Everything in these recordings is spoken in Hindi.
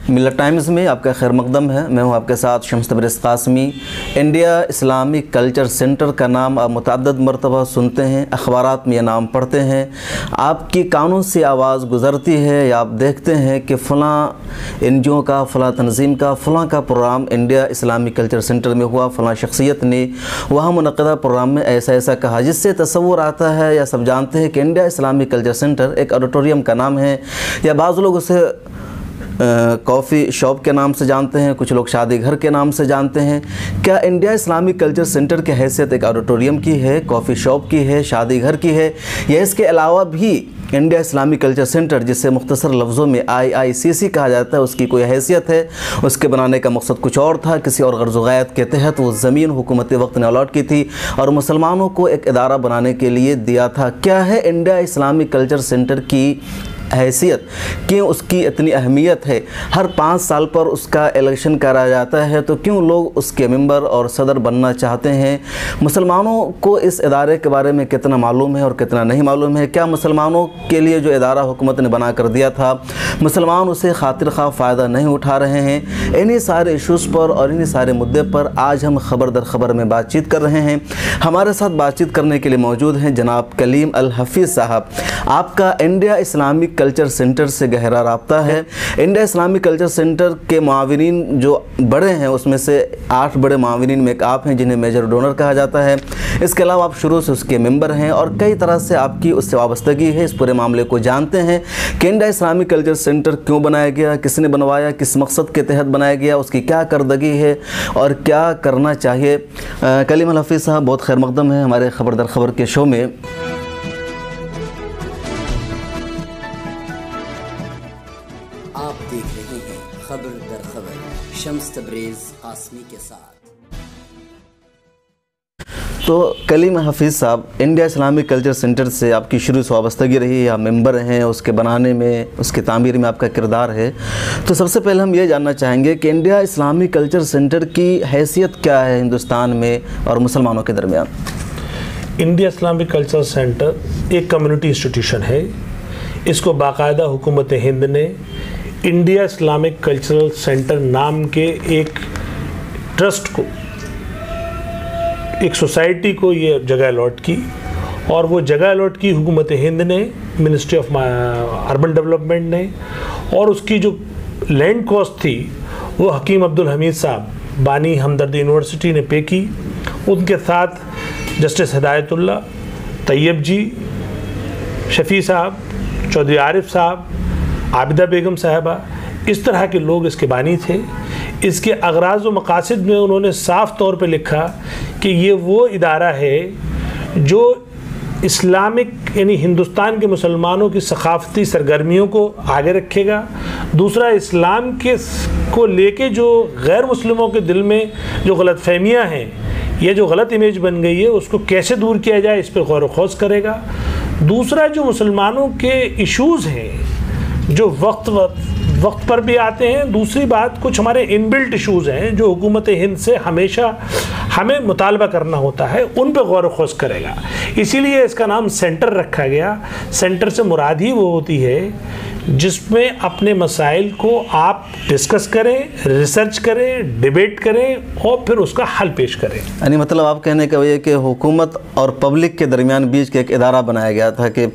मिल्लत टाइम्स में आपका खैर मकदम है। मैं हूं आपके साथ Shams Tabrez Qasmi. India Islamic culture centre का नाम आप मुतअद्दिद मरतबा सुनते हैं, अखबारात में यह नाम पढ़ते हैं, आपकी कानों से आवाज़ गुज़रती है या आप देखते हैं कि फ़लाँ NGO का, फ़लाँ तंज़ीम का, फ़लाँ का programme India Islamic culture centre में हुआ, फ़लाँ शख्सियत ने वहाँ मुनक़दा प्रोग्राम में ऐसा ऐसा कहा, जिससे तसव्वुर आता है या सब जानते हैं कि इंडिया इस्लामिक कल्चर सेंटर एक ऑडिटोरियम का नाम है, या बाज़ लोग उसे कॉफ़ी शॉप के नाम से जानते हैं, कुछ लोग शादी घर के नाम से जानते हैं। क्या इंडिया इस्लामिक कल्चर सेंटर की हैसियत एक ऑडिटोरियम की है, कॉफ़ी शॉप की है, शादी घर की है, या इसके अलावा भी इंडिया इस्लामिक कल्चर सेंटर, जिसे मुख्तसर लफ्ज़ों में IICC कहा जाता है, उसकी कोई हैसियत है? उसके बनाने का मकसद कुछ और था, किसी और गर्ज़ ग़ायत के तहत वो ज़मीन हुकूमत वक्त ने अलॉट की थी और मुसलमानों को एक इदारा बनाने के लिए दिया था। क्या है इंडिया इस्लामिक कल्चर सेंटर की हैसियत, क्यों उसकी इतनी अहमियत है? हर 5 साल पर उसका इलेक्शन करा जाता है, तो क्यों लोग उसके मेंबर और सदर बनना चाहते हैं? मुसलमानों को इस इदारे के बारे में कितना मालूम है और कितना नहीं मालूम है? क्या मुसलमानों के लिए जो इदारा हुकूमत ने बना कर दिया था, मुसलमान उसे खातिर खा फ़ायदा नहीं उठा रहे हैं? इन्हीं सारे इशूज़ पर और इन्हीं सारे मुद्दे पर आज हम ख़बर दर ख़बर में बातचीत कर रहे हैं। हमारे साथ बातचीत करने के लिए मौजूद हैं जनाब कलीम अल हफीज़ साहब। आपका इंडिया इस्लामिक कल्चर सेंटर से गहरा राब्ता है। इंडिया इस्लामिक कल्चर सेंटर के मुआविनीन जो बड़े हैं, उसमें से 8 बड़े मुआविनीन में एक आप हैं, जिन्हें मेजर डोनर कहा जाता है। इसके अलावा आप शुरू से उसके मेंबर हैं और कई तरह से आपकी उससे वाबस्तगी है। इस पूरे मामले को जानते हैं कि इंडिया इस्लामिक कल्चर सेंटर क्यों बनाया गया, किसने बनवाया, किस मकसद के तहत बनाया गया, उसकी क्या करदगी है और क्या करना चाहिए। कलीम अल हफीज़ साहब, बहुत खैर मकदम है हमारे ख़बर दर ख़बर के शो में। आप देख रहे हैं खबर दर खबर शम्स तबरेज़ कासमी के साथ। तो कलीम हफीज़ साहब, इंडिया इस्लामिक कल्चर सेंटर से आपकी शुरू से वाबस्तगी रही, आप मेंबर हैं, उसके बनाने में, उसके तामीर में आपका किरदार है। तो सबसे पहले हम ये जानना चाहेंगे कि इंडिया इस्लामिक कल्चर सेंटर की हैसियत क्या है हिंदुस्तान में और मुसलमानों के दरमियान? इंडिया इस्लामिक कल्चर सेंटर एक कम्युनिटी इंस्टीट्यूशन है। इसको बाकायदा हुकूमत हिंद ने इंडिया इस्लामिक कल्चरल सेंटर नाम के एक ट्रस्ट को, एक सोसाइटी को ये जगह अलॉट की, और वो जगह अलॉट की हुकूमत हिंद ने, मिनिस्ट्री ऑफ अर्बन डेवलपमेंट ने, और उसकी जो लैंड कॉस्ट थी वो हकीम अब्दुल हमीद साहब बानी हमदर्द यूनिवर्सिटी ने पे की। उनके साथ जस्टिस हिदायतुल्लाह, तैयब जी, शफ़ी साहब, चौधरी आरिफ साहब, आबिदा बेगम साहबा, इस तरह के लोग इसके बानी थे। इसके अगराज़ व मकासद में उन्होंने साफ़ तौर पे लिखा कि ये वो इदारा है जो इस्लामिक यानी हिंदुस्तान के मुसलमानों की सकाफ़ती सरगर्मियों को आगे रखेगा। दूसरा, इस्लाम के को लेके जो गैर मुस्लिमों के दिल में जो गलतफहमियाँ हैं, ये जो गलत इमेज बन गई है, उसको कैसे दूर किया जाए, इस पर गौर व खौज करेगा। दूसरा, जो मुसलमानों के इश्यूज़ हैं जो वक्त पर भी आते हैं। दूसरी बात, कुछ हमारे इनबिल्ट इश्यूज़ हैं जो हुकूमत हिंद से हमेशा हमें मुतालबा करना होता है, उन पर गौर व खौज करेगा। इसीलिए इसका नाम सेंटर रखा गया। सेंटर से मुराद ही वो होती है जिसमें अपने मसाइल को आप डिस्कस करें, रिसर्च करें, डिबेट करें और फिर उसका हल पेश करें। यानी मतलब आप कहने का ये कि हुकूमत और पब्लिक के दरमियान बीच का एक इदारा बनाया गया था कि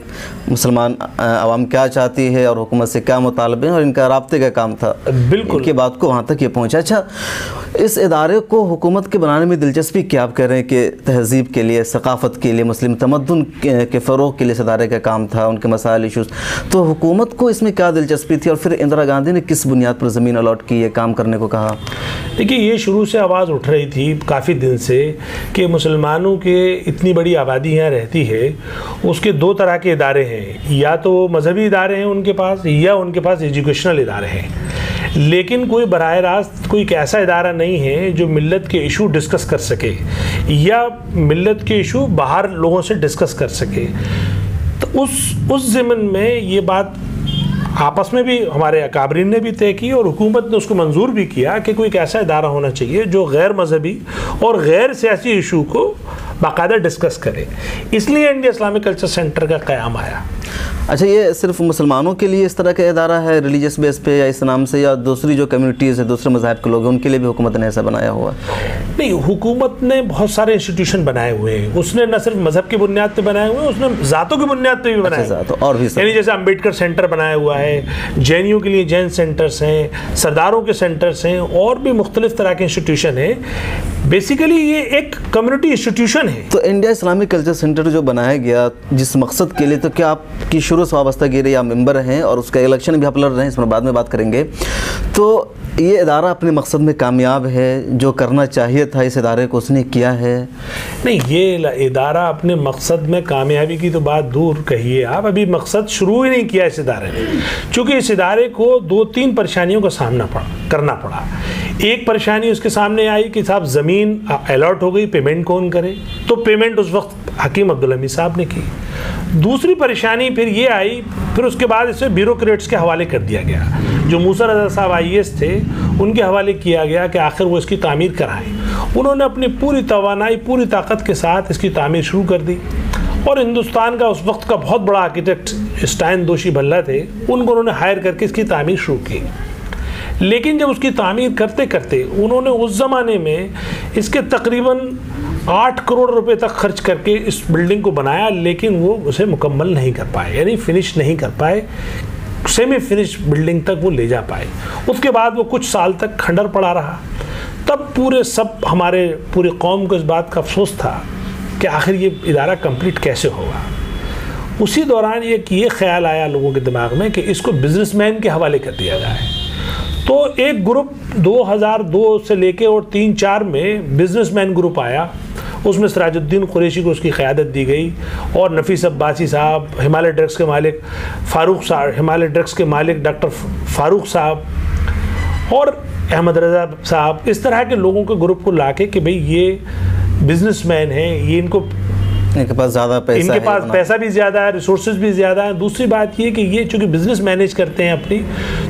मुसलमान आवाम क्या चाहती है और हुकूमत से क्या मुतालबे हैं, और इनका राब्ते का काम था। बिल्कुल, इनकी बात को वहाँ तक ये पहुँचा। अच्छा, इस इदारे को हुकूमत के बनाने में दिलचस्पी क्या? आप कह रहे हैं कि तहज़ीब के लिए, सकाफ़त के लिए, मुस्लिम तमद्दुन के फ़रोग़ के लिए इस इदारे का काम था, उनके मसाइल इशूज़। तो हुकूमत को इसमें क्या दिलचस्पी थी और फिर इंदिरा गांधी ने किस बुनियाद पर ज़मीन अलॉट की, ये काम करने को कहा? देखिए, ये शुरू से आवाज़ उठ रही थी काफ़ी दिन से कि मुसलमानों के इतनी बड़ी आबादी यहाँ रहती है, उसके 2 तरह के इदारे हैं, या तो मजहबी इदारे हैं उनके पास, या उनके पास एजुकेशनल इदारे हैं। लेकिन कोई बराह रास्त कोई ऐसा इदारा नहीं है जो मिल्लत के इशू डिस्कस कर सके या मिल्लत के इशू बाहर लोगों से डिस्कस कर सके। तो उस ज़मीन में ये बात आपस में भी हमारे अकाबरीन ने भी तय की और हुकूमत ने उसको मंजूर भी किया कि कोई एक ऐसा इदारा होना चाहिए जो गैर मजहबी और गैर सियासी इशू को बाकायदा डिस्कस करे। इसलिए इंडिया इस्लामिक कल्चर सेंटर का क़याम आया। अच्छा, ये सिर्फ मुसलमानों के लिए इस तरह का इदारा है रिलीजियस बेस पे या इस नाम से, या दूसरी जो कम्युनिटीज़ है, दूसरे मज़हब के लोग हैं, उनके लिए भी हुकूमत ने ऐसा बनाया हुआ? नहीं, हुकूमत ने बहुत सारे इंस्टीट्यूशन बनाए हुए हैं। उसने न सिर्फ मजहब की बुनियाद पे बनाए हुए हैं, उसने ज़ातों की बुनियाद पे भी बनाए हैं। और भी यानी जैसे अम्बेडकर सेंटर बनाया हुआ है, जैनियों के लिए जैन सेंटर्स हैं, सरदारों के सेंटर्स हैं, और भी मुख्तलिफ तरह के इंस्टीट्यूशन हैं। बेसिकली ये एक कम्युनिटी इंस्टीट्यूशन है। तो इंडिया इस्लामिक कल्चर सेंटर जो बनाया गया जिस मकसद के लिए, तो क्या आपकी शुरू से वाबस्तागिरी या मेंबर हैं और उसका इलेक्शन भी आप लड़ रहे हैं, इसमें बाद में बात करेंगे, तो ये इदारा अपने मकसद में कामयाब है? जो करना चाहिए था इस इदारे को उसने किया है? नहीं, ये इदारा अपने मकसद में कामयाबी की तो बात दूर कहिए आप, अभी मकसद शुरू ही नहीं किया इस इदारे ने। चूँकि इस इदारे को 2-3 परेशानियों का सामना करना पड़ा। एक परेशानी उसके सामने आई कि साहब ज़मीन अलॉट हो गई, पेमेंट कौन करे? तो पेमेंट उस वक्त हकीम अब्दुल हमीद साहब ने की। दूसरी परेशानी फिर ये आई, फिर उसके बाद इसे ब्यूरोक्रेट्स के हवाले कर दिया गया। जो मूसा रज़ा साहब IAS थे, उनके हवाले किया गया कि आखिर वो इसकी तामीर कराएं। उन्होंने अपनी पूरी तवानाई, पूरी ताकत के साथ इसकी तामीर शुरू कर दी। और हिंदुस्तान का उस वक्त का बहुत बड़ा आर्किटेक्ट स्टाइन दोषी भल्ला थे, उनको उन्होंने हायर करके इसकी तामीर शुरू की। लेकिन जब उसकी तामीर करते करते उन्होंने उस ज़माने में इसके तकरीबन 8 करोड़ रुपए तक खर्च करके इस बिल्डिंग को बनाया, लेकिन वो उसे मुकम्मल नहीं कर पाए, यानी फिनिश नहीं कर पाए, सेमी फिनिश बिल्डिंग तक वो ले जा पाए। उसके बाद वो कुछ साल तक खंडर पड़ा रहा। तब हमारे पूरी कौम को इस बात का अफसोस था कि आखिर ये इदारा कंप्लीट कैसे होगा। उसी दौरान ये ख्याल आया लोगों के दिमाग में कि इसको बिजनेसमैन के हवाले कर दिया जाए। तो एक ग्रुप 2002 से लेके और 3-4 में बिजनेसमैन ग्रुप आया। उसमें सिराजुद्दीन कुरैशी को उसकी क़यादत दी गई, और नफीस अब्बासी साहब, हिमालय ड्रग्स के मालिक फ़ारूक साहब, हिमालय ड्रग्स के मालिक डॉक्टर फ़ारूक साहब और अहमद रज़ा साहब, इस तरह के लोगों के ग्रुप को लाके कि भाई ये बिजनेसमैन हैं, ये इनके पास ज़्यादा पैसा, इनके पास पैसा भी ज़्यादा है, रिसोर्सेज भी ज़्यादा है। दूसरी बात ये कि ये चूँकि बिज़नेस मैनेज करते हैं अपनी,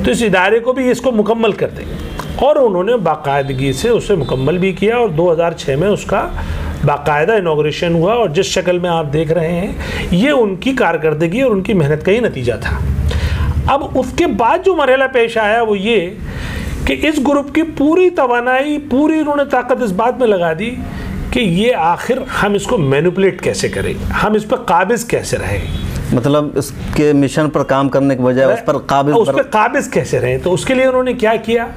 तो इस इदारे को भी इसको मुकम्मल कर दें। और उन्होंने बाकायदगी से उसे मुकम्मल भी किया, और 2006 में उसका बाकायदा इनॉग्रेशन हुआ। और जिस शक्ल में आप देख रहे हैं, ये उनकी कारकर्दगी और उनकी मेहनत का ही नतीजा था। अब उसके बाद जो मरहला पेश आया वो ये कि इस ग्रुप की पूरी तवानाई, पूरी उन्होंने ताकत इस बात में लगा दी कि ये आखिर हम इसको मैनिपुलेट कैसे करें, हम इस पर काबिज कैसे रहें। मतलब इसके मिशन पर काम करने के बजाय उस पर काबिज कैसे रहें। तो उसके लिए उन्होंने क्या किया,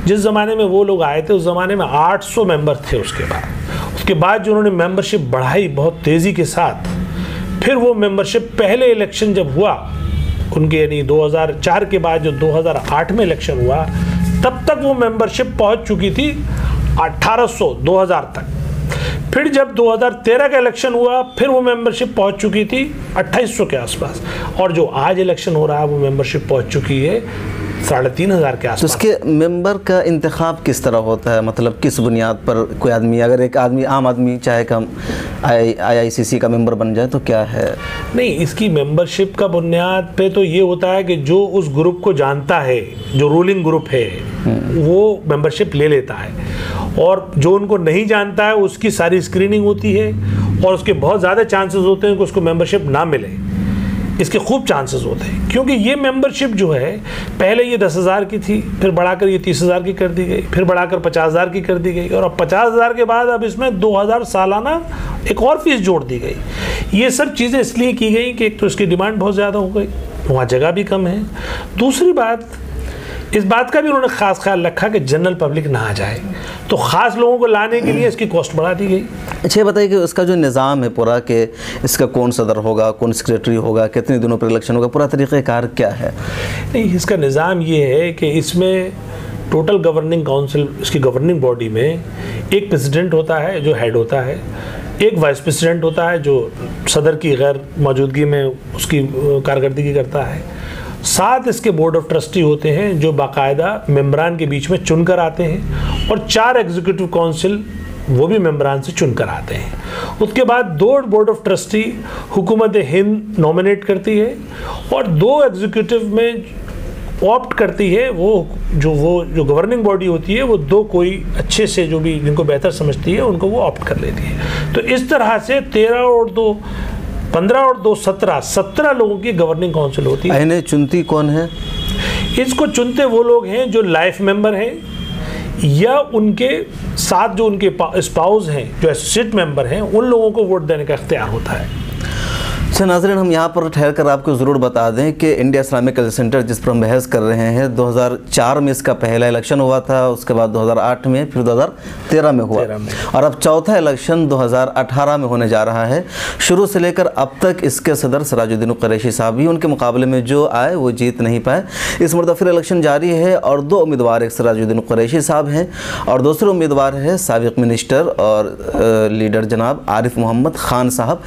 जिस ज़माने में वो लोग आए थे उस ज़माने में 800 मेंबर थे। उसके बाद जो उन्होंने मेंबरशिप बढ़ाई बहुत तेज़ी के साथ, फिर वो मेंबरशिप पहले इलेक्शन जब हुआ उनके, यानी 2004 के बाद जो 2008 में इलेक्शन हुआ, तब तक वो मेंबरशिप पहुंच चुकी थी 1800 2000 तक। फिर जब 2013 का इलेक्शन हुआ, फिर वो मेंबरशिप पहुंच चुकी थी 2800 के आसपास, और जो आज इलेक्शन हो रहा है वो मेंबरशिप पहुंच चुकी है 3500 के आसपास। तो उसके मेंबर का इंतखाब किस तरह होता है? मतलब किस बुनियाद पर कोई आदमी, अगर एक आदमी आम आदमी चाहे कि IICC का मेंबर बन जाए तो क्या है? नहीं, इसकी मेंबरशिप का बुनियाद पे तो ये होता है कि जो उस ग्रुप को जानता है, जो रूलिंग ग्रुप है, वो मेंबरशिप ले लेता है, और जो उनको नहीं जानता है उसकी सारी स्क्रीनिंग होती है, और उसके बहुत ज़्यादा चांसेस होते हैं कि उसको मेंबरशिप ना मिले। इसके खूब चांसेस होते हैं, क्योंकि ये मेंबरशिप जो है पहले ये 10,000 की थी, फिर बढ़ाकर ये 30,000 की कर दी गई, फिर बढ़ाकर 50,000 की कर दी गई, और अब 50,000 के बाद अब इसमें 2,000 सालाना एक और फीस जोड़ दी गई। ये सब चीज़ें इसलिए की गई कि एक तो इसकी डिमांड बहुत ज़्यादा हो गई, वहाँ जगह भी कम है। दूसरी बात, इस बात का भी उन्होंने ख़ास ख्याल रखा कि जनरल पब्लिक ना आ जाए, तो ख़ास लोगों को लाने के लिए इसकी कॉस्ट बढ़ा दी गई। अच्छा, बताइए कि उसका जो निज़ाम है पूरा, कि इसका कौन सदर होगा, कौन सेक्रेटरी होगा, कितने दिनों पर इलेक्शन होगा, पूरा तरीक़ेकार क्या है? नहीं, इसका निज़ाम ये है कि इसमें टोटल गवर्निंग काउंसिल, इसकी गवर्निंग बॉडी में एक प्रेसिडेंट होता है जो हेड होता है, एक वाइस प्रेसिडेंट होता है जो सदर की गैर मौजूदगी में उसकी कारकर्दगी करता है, 7 इसके बोर्ड ऑफ ट्रस्टी होते हैं जो बाकायदा मेंबरान के बीच में चुनकर आते हैं, और 4 एग्जीक्यूटिव काउंसिल वो भी मेंबरान से चुनकर आते हैं। उसके बाद 2 बोर्ड ऑफ ट्रस्टी हुकूमत हिंद नॉमिनेट करती है, और 2 एग्जीक्यूटिव में ऑप्ट करती है, वो जो गवर्निंग बॉडी होती है वो 2 कोई अच्छे से जो भी जिनको बेहतर समझती है उनको वो ऑप्ट कर लेती है। तो इस तरह से 13 और 2 15 और 2 17 लोगों की गवर्निंग काउंसिल होती है। इन्हें चुनती कौन है? इसको चुनते वो लोग हैं जो लाइफ मेंबर हैं या उनके साथ जो उनके स्पाउस हैं, जो एसोसिएट मेंबर हैं, उन लोगों को वोट देने का इख्तियार होता है। अच्छा नाज़रीन, हम यहाँ पर ठहर कर आपको ज़रूर बता दें कि इंडिया इस्लामिक कल्चर सेंटर जिस पर हम बहस कर रहे हैं, 2004 में इसका पहला इलेक्शन हुआ था, उसके बाद 2008 में, फिर 2013 में हुआ और अब चौथा इलेक्शन 2018 में होने जा रहा है। शुरू से लेकर अब तक इसके सदर सिराजुद्दीन कुरैशी साहब ही उनके मुकाबले में जो आए वो जीत नहीं पाए। इस मरतबा फिर इलेक्शन जारी है और 2 उम्मीदवार, एक सिराजुद्दीन कुरैशी साहब हैं और दूसरे उम्मीदवार है साबिक मिनिस्टर और लीडर जनाब आरिफ मोहम्मद खान साहब।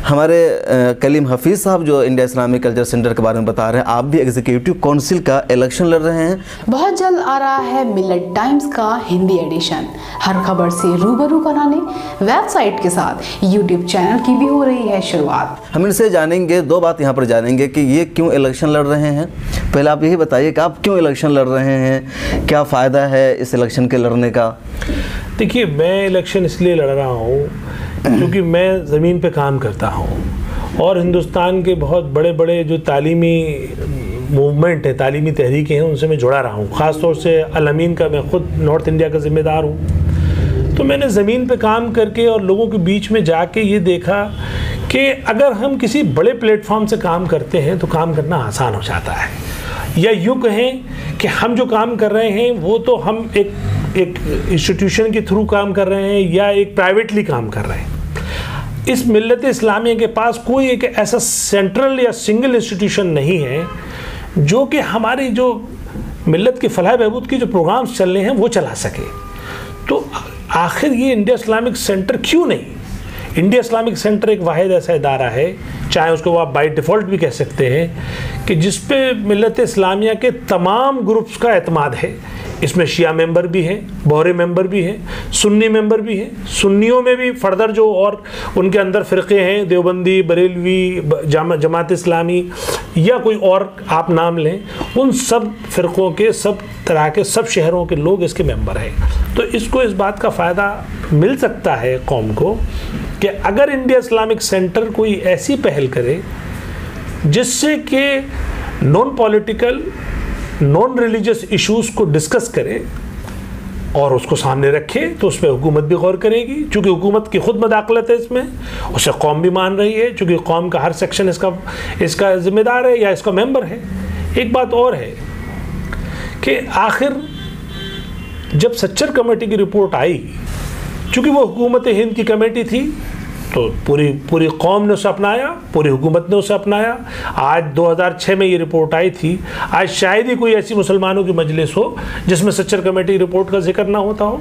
हमारे कलीम हफीज़ साहब जो इंडिया इस्लामिक कल्चर सेंटर के बारे में बता रहे हैं, आप भी एग्जीक्यूटिव काउंसिल का इलेक्शन लड़ रहे हैं। बहुत जल्द आ रहा है मिलेट टाइम्स का हिंदी एडिशन। हर खबर से रूबरू कराने वेबसाइट के साथ यूट्यूब चैनल की भी हो रही है शुरुआत। हम इनसे जानेंगे 2 बात यहाँ पर जानेंगे कि ये क्यों इलेक्शन लड़ रहे हैं। पहले आप यही बताइए कि आप क्यों इलेक्शन लड़ रहे हैं, क्या फ़ायदा है इस इलेक्शन के लड़ने का? देखिए, मैं इलेक्शन इसलिए लड़ रहा हूँ क्योंकि मैं ज़मीन पे काम करता हूँ और हिंदुस्तान के बहुत बड़े बड़े जो तालीमी मूवमेंट है, तालीमी तहरीकें हैं, उनसे मैं जुड़ा रहा हूँ। ख़ास तौर से अल-अमीन का मैं ख़ुद नॉर्थ इंडिया का ज़िम्मेदार हूँ। तो मैंने ज़मीन पे काम करके और लोगों के बीच में जाके ये देखा कि अगर हम किसी बड़े प्लेटफॉर्म से काम करते हैं तो काम करना आसान हो जाता है, या यूँ कहें कि हम जो काम कर रहे हैं वो तो हम एक इंस्टीट्यूशन के थ्रू काम कर रहे हैं या एक प्राइवेटली काम कर रहे हैं। इस मिल्लत इस्लामिया के पास कोई एक ऐसा सेंट्रल या सिंगल इंस्टीट्यूशन नहीं है जो कि हमारी जो मिल्लत की फलाह बहबूद की जो प्रोग्राम्स चल रहे हैं वो चला सके। तो आखिर ये इंडिया इस्लामिक सेंटर क्यों नहीं? इंडिया इस्लामिक सेंटर एक वाहिद ऐसा इदारा है, चाहे उसको आप बाय डिफ़ॉल्ट भी कह सकते हैं, कि जिस पे मिल्लत इस्लामिया के तमाम ग्रुप्स का एतमाद है। इसमें शिया मेंबर भी हैं, बोहरे मेंबर भी हैं, सुन्नी मेंबर भी हैं। सुन्नियों में भी फर्दर जो और उनके अंदर फ़िरक़े हैं, देवबंदी, बरेलवी, जमात इस्लामी या कोई और आप नाम लें, उन सब फ़िरक़ों के, सब तरह के, सब शहरों के लोग इसके मेंबर हैं। तो इसको इस बात का फ़ायदा मिल सकता है कौम को कि अगर इंडिया इस्लामिक सेंटर कोई ऐसी पहल करे जिससे कि non political, non religious issues को डिस्कस करे और उसको सामने रखे, तो उस पर हुकूमत भी गौर करेगी, चूँकि हुकूमत की खुद मदाखलत है इसमें, उसे कौम भी मान रही है, चूँकि कौम का हर सेक्शन इसका ज़िम्मेदार है या इसका मेंबर है। एक बात और है कि आखिर जब सच्चर कमेटी की रिपोर्ट आई, चूँकि वो हुकूमत हिंद की कमेटी थी, तो पूरी कौम ने उसे अपनाया, पूरी हुकूमत ने उसे अपनाया। आज 2006 में ये रिपोर्ट आई थी, आज शायद ही कोई ऐसी मुसलमानों की मजलिस हो जिसमें सच्चर कमेटी रिपोर्ट का जिक्र ना होता हो।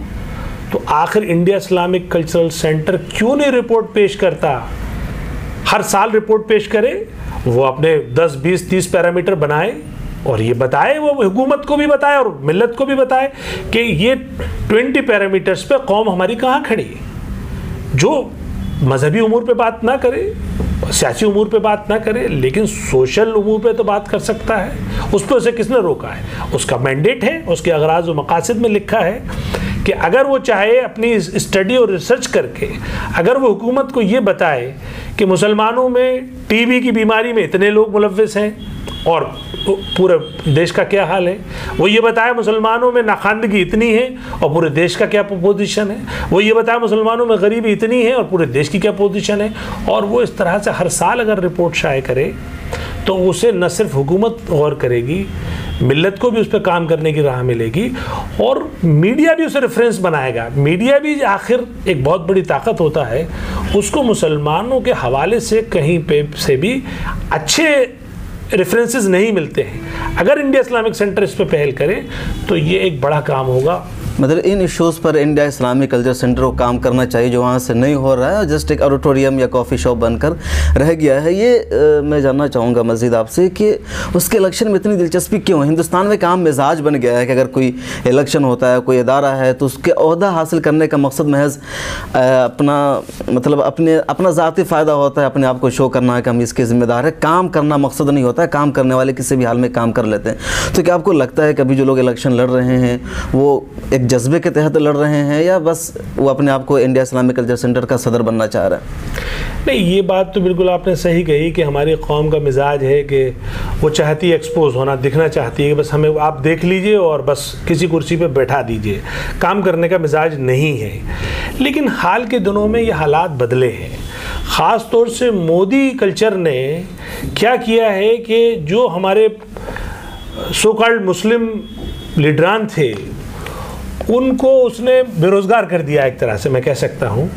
तो आखिर इंडिया इस्लामिक कल्चरल सेंटर क्यों नहीं रिपोर्ट पेश करता? हर साल रिपोर्ट पेश करे, वो अपने 10, 20, 30 पैरामीटर बनाए और ये बताए, वो हुकूमत को भी बताए और मिल्लत को भी बताए कि ये 20 पैरामीटर्स पे कौम हमारी कहाँ खड़ी है। जो मजहबी उमूर पे बात ना करे, सियासी उमूर पे बात ना करे, लेकिन सोशल उमूर पे तो बात कर सकता है। उस पर उसे किसने रोका है? उसका मैंडेट है, उसके अगराज व मकासद में लिखा है कि अगर वो चाहे अपनी स्टडी और रिसर्च करके अगर वो हुकूमत को ये बताए कि मुसलमानों में टीबी की बीमारी में इतने लोग मुलव्विस हैं और पूरे देश का क्या हाल है, वो ये बताया मुसलमानों में नाखानदगी इतनी है और पूरे देश का क्या पोजीशन है, वो ये बताया मुसलमानों में गरीबी इतनी है और पूरे देश की क्या पोजीशन है, और वो इस तरह से हर साल अगर रिपोर्ट शाये करे तो उसे न सिर्फ हुकूमत गौर करेगी, मिल्लत को भी उस पर काम करने की राह मिलेगी और मीडिया भी उसे रेफरेंस बनाएगा। मीडिया भी आखिर एक बहुत बड़ी ताकत होता है, उसको मुसलमानों के हवाले से कहीं पे से भी अच्छे रेफरेंसेस नहीं मिलते हैं। अगर इंडिया इस्लामिक सेंटर इस पर पहल करे तो ये एक बड़ा काम होगा। मतलब इन इश्यूज़ पर इंडिया इस्लामिक कल्चर सेंटर को काम करना चाहिए जो वहाँ से नहीं हो रहा है, जस्ट एक ऑडिटोरियम या कॉफ़ी शॉप बनकर रह गया है। ये मैं जानना चाहूँगा मज़ीद आपसे कि उसके इलेक्शन में इतनी दिलचस्पी क्यों? हिंदुस्तान में एक आम मिजाज बन गया है कि अगर कोई इलेक्शन होता है, कोई इदारा है, तो उसके ओहदा हासिल करने का मकसद महज अपना ज़ाती फ़ायदा होता है, अपने आप को शो करना है कि हम इसके ज़िम्मेदार है। काम करना मकसद नहीं होता है, काम करने वाले किसी भी हाल में काम कर लेते हैं। तो क्या आपको लगता है कि अभी जो लोग इलेक्शन लड़ रहे हैं वो एक जज्बे के तहत लड़ रहे हैं या बस वो अपने आप को इंडिया इस्लामिक कल्चर सेंटर का सदर बनना चाह रहा है? नहीं, ये बात तो बिल्कुल आपने सही कही कि हमारी कौम का मिजाज है कि वो चाहती है एक्सपोज होना, दिखना चाहती है कि बस हमें आप देख लीजिए और बस किसी कुर्सी पे बैठा दीजिए, काम करने का मिजाज नहीं है। लेकिन हाल के दिनों में ये हालात बदले हैं। ख़ास तौर से मोदी कल्चर ने क्या किया है कि जो हमारे सो कॉल्ड मुस्लिम लीडरान थे उनको उसने बेरोज़गार कर दिया एक तरह से, मैं कह सकता हूँ।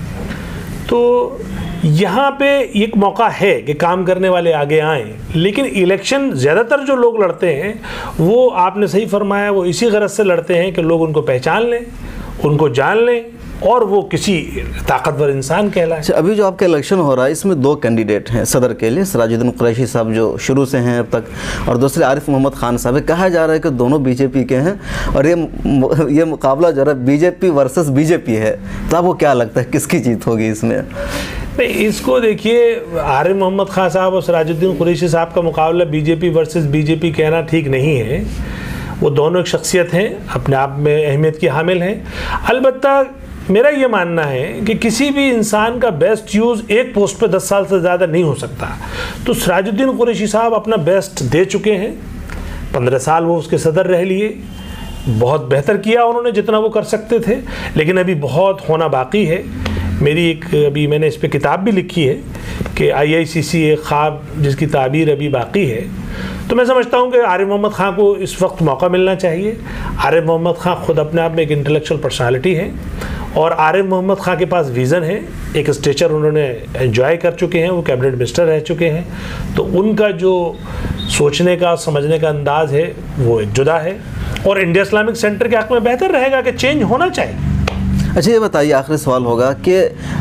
तो यहाँ पे एक मौका है कि काम करने वाले आगे आएँ, लेकिन इलेक्शन ज़्यादातर जो लोग लड़ते हैं वो आपने सही फरमाया, वो इसी गरज से लड़ते हैं कि लोग उनको पहचान लें, उनको जान लें और वो किसी ताकतवर इंसान कहलाए। अभी जो आपका इलेक्शन हो रहा है इसमें 2 कैंडिडेट हैं सदर के लिए, सिराजुद्दीन कुरैशी साहब जो शुरू से हैं अब तक, और दूसरे आरिफ मोहम्मद खान साहब। कहा जा रहा है कि दोनों बीजेपी के हैं और ये मुकाबला जो है बीजेपी वर्सेस बीजेपी है। तो आपको क्या लगता है किसकी जीत होगी इसमें? नहीं, इसको देखिए, आरिफ मोहम्मद खान साहब और सिराजुद्दीन कुरैशी साहब का मुकाबला बीजेपी वर्सेस बीजेपी कहना ठीक नहीं है। वो दोनों एक शख्सियत हैं, अपने आप में अहमियत की हामिल हैं। अलबत्ता मेरा ये मानना है कि किसी भी इंसान का बेस्ट यूज़ एक पोस्ट पे 10 साल से ज़्यादा नहीं हो सकता। तो सिराजुद्दीन कुरैशी साहब अपना बेस्ट दे चुके हैं, 15 साल वो उसके सदर रह लिए, बहुत बेहतर किया उन्होंने जितना वो कर सकते थे, लेकिन अभी बहुत होना बाकी है। मेरी अभी मैंने इस पर किताब भी लिखी है कि IICC एक ख्वाब जिसकी ताबीर अभी बाकी है। तो मैं समझता हूँ कि आरिफ मोहम्मद खान को इस वक्त मौका मिलना चाहिए। आरिफ मोहम्मद खान खुद अपने आप में एक इंटेलेक्चुअल पर्सनालिटी है और आरिफ मोहम्मद खान के पास विज़न है, एक स्टेचर उन्होंने एंजॉय कर चुके हैं, वो कैबिनेट मिनिस्टर रह चुके हैं। तो उनका जो सोचने का समझने का अंदाज़ है वो एक जुदा है और इंडिया इस्लामिक सेंटर के हक़ में बेहतर रहेगा कि चेंज होना चाहिए। अच्छा, ये बताइए, आखिरी सवाल होगा कि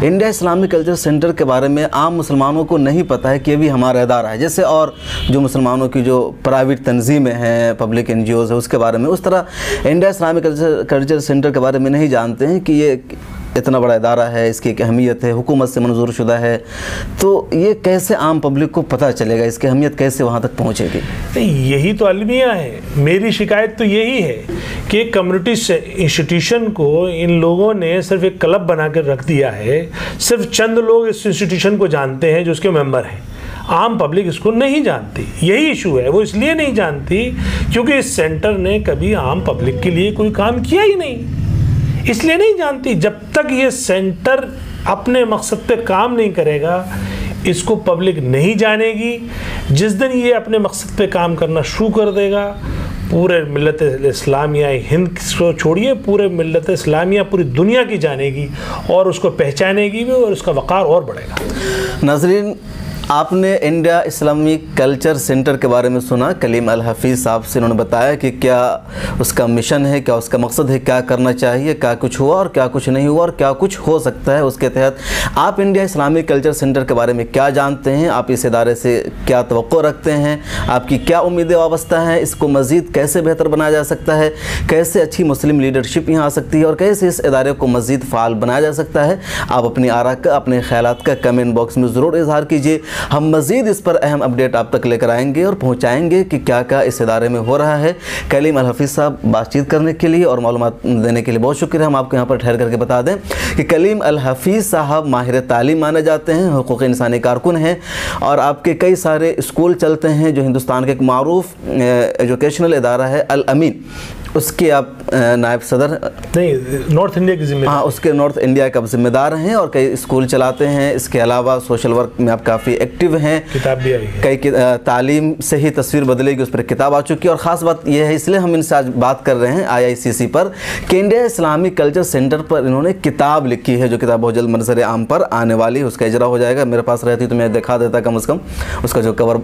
इंडिया इस्लामिक कल्चर सेंटर के बारे में आम मुसलमानों को नहीं पता है कि ये भी हमारा इदारा है। जैसे और जो मुसलमानों की जो प्राइवेट तंजीमें हैं, पब्लिक NGOs है, उसके बारे में, उस तरह इंडिया इस्लामिक कल्चर सेंटर के बारे में नहीं जानते हैं कि ये इतना बड़ा इदारा है, इसकी एक अहमियत है, हुकूमत से मंजूर शुदा है। तो ये कैसे आम पब्लिक को पता चलेगा, इसकी अहमियत कैसे वहाँ तक पहुँचेगी? यही तो अलमिया है। मेरी शिकायत तो यही है कि कम्युनिटी इंस्टीट्यूशन को इन लोगों ने सिर्फ एक क्लब बना कर रख दिया है। सिर्फ चंद लोग इस इंस्टीट्यूशन को जानते हैं जो उसके मेंबर हैं, आम पब्लिक इसको नहीं जानती। यही इशू है, वो इसलिए नहीं जानती क्योंकि इस सेंटर ने कभी आम पब्लिक के लिए कोई काम किया ही नहीं, इसलिए नहीं जानती। जब तक ये सेंटर अपने मकसद पे काम नहीं करेगा, इसको पब्लिक नहीं जानेगी। जिस दिन ये अपने मकसद पे काम करना शुरू कर देगा, पूरे मिल्लत इस्लामिया हिंद को छोड़िए, पूरे मिल्लत इस्लामिया पूरी दुनिया की जानेगी और उसको पहचानेगी भी और उसका वक़ार और बढ़ेगा। नाज़रीन, आपने इंडिया इस्लामिक कल्चर सेंटर के बारे में सुना। कलीम अल हफीज़ साहब से उन्होंने बताया कि क्या उसका मिशन है, क्या उसका मकसद है, क्या करना चाहिए, क्या कुछ हुआ और क्या कुछ नहीं हुआ और क्या कुछ हो सकता है उसके तहत। आप इंडिया इस्लामिक कल्चर सेंटर के बारे में क्या जानते हैं, आप इस इदारे से क्या तवक्को रखते हैं, आपकी क्या उम्मीदें वाबस्ता हैं, इसको मज़ीद कैसे बेहतर बनाया जा सकता है, कैसे अच्छी मुस्लिम लीडरशिप यहाँ आ सकती है और कैसे इस इदारे को मज़ीद फ़ाल बनाया जा सकता है। आप अपनी आरा का, अपने ख़यालात का कमेंट बॉक्स में ज़रूर इजहार कीजिए। हम मज़ीद इस पर अहम अपडेट आप तक लेकर आएंगे और पहुंचाएंगे कि क्या क्या इस इदारे में हो रहा है। कलीम अल हफीज़ साहब, बातचीत करने के लिए और मालूमात देने के लिए बहुत शुक्रिया। हम आपको यहाँ पर ठहर करके बता दें कि कलीम अल हफीज़ साहब माहिर तालीम माने जाते हैं, हुकूक़ इंसानी कारकुन हैं और आपके कई सारे स्कूल चलते हैं जो हिंदुस्तान के एक मारूफ एजुकेशनल इदारा है अल अमीन, उसके आप नायब सदर नहीं, नॉर्थ इंडिया की जिम्मेदार, हाँ, उसके नॉर्थ इंडिया का जिम्मेदार हैं और कई स्कूल चलाते हैं। इसके अलावा सोशल वर्क में आप काफ़ी एक्टिव हैं। किताब भी आई है, कई तालीम से ही तस्वीर बदलेगी उस पर किताब आ चुकी है। और ख़ास बात यह है, इसलिए हम इनसे आज बात कर रहे हैं IICC पर कि इंडिया इस्लामिक कल्चर सेंटर पर इन्होंने किताब लिखी है, जो किताब बहुत जल्द मंजर आम पर आने वाली है। उसका इजरा हो जाएगा, मेरे पास रहती तो मैं दिखा देता कम से कम, उसका जो कवर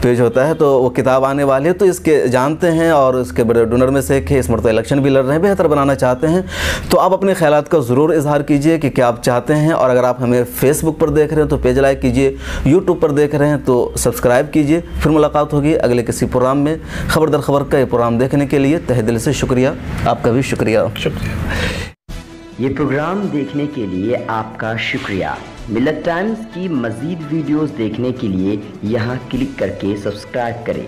पेज होता है, तो वो किताब आने वाली है। तो इसके जानते हैं और उसके बड़े डोनर में से एक है, इस मरतबा इलेक्शन भी लड़ रहे हैं, बेहतर बनाना चाहते हैं। तो आप अपने ख्यालात का ज़रूर इजहार कीजिए कि क्या आप चाहते हैं। और अगर आप हमें फेसबुक पर देख रहे हैं तो पेज लाइक कीजिए, यूट्यूब पर देख रहे हैं तो सब्सक्राइब कीजिए। फिर मुलाकात होगी अगले किसी प्रोग्राम में। खबर दर खबर का ये प्रोग्राम देखने के लिए तहे दिल से शुक्रिया, आपका भी शुक्रिया। ये प्रोग्राम देखने के लिए आपका शुक्रिया। मिल्लत टाइम्स की मज़ीद वीडियोस देखने के लिए यहाँ क्लिक करके सब्सक्राइब करें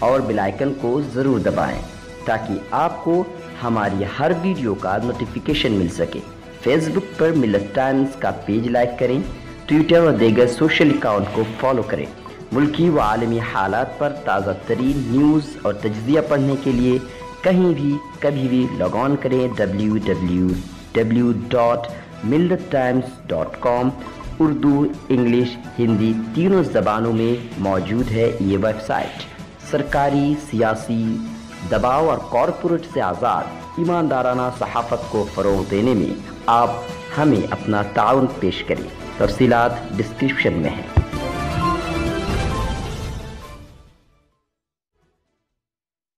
और बेल आइकन को ज़रूर दबाएं ताकि आपको हमारी हर वीडियो का नोटिफिकेशन मिल सके। फेसबुक पर मिल्लत टाइम्स का पेज लाइक करें, ट्विटर और दीगर सोशल अकाउंट को फॉलो करें। मुल्की व आलमी हालात पर ताज़ा तरीन न्यूज़ और तज्ज़िया पढ़ने के लिए कहीं भी कभी भी लॉग ऑन करें www.millattimes.com। उर्दू, इंग्लिश, हिंदी तीनों ज़बानों में मौजूद है ये वेबसाइट। सरकारी, सियासी दबाव और कॉरपोरेट से आज़ाद ईमानदाराना सहाफ़त को फ़रोग़ देने में आप हमें अपना ताउन पेश करें। तफ़सीलात डिस्क्रिप्शन में है।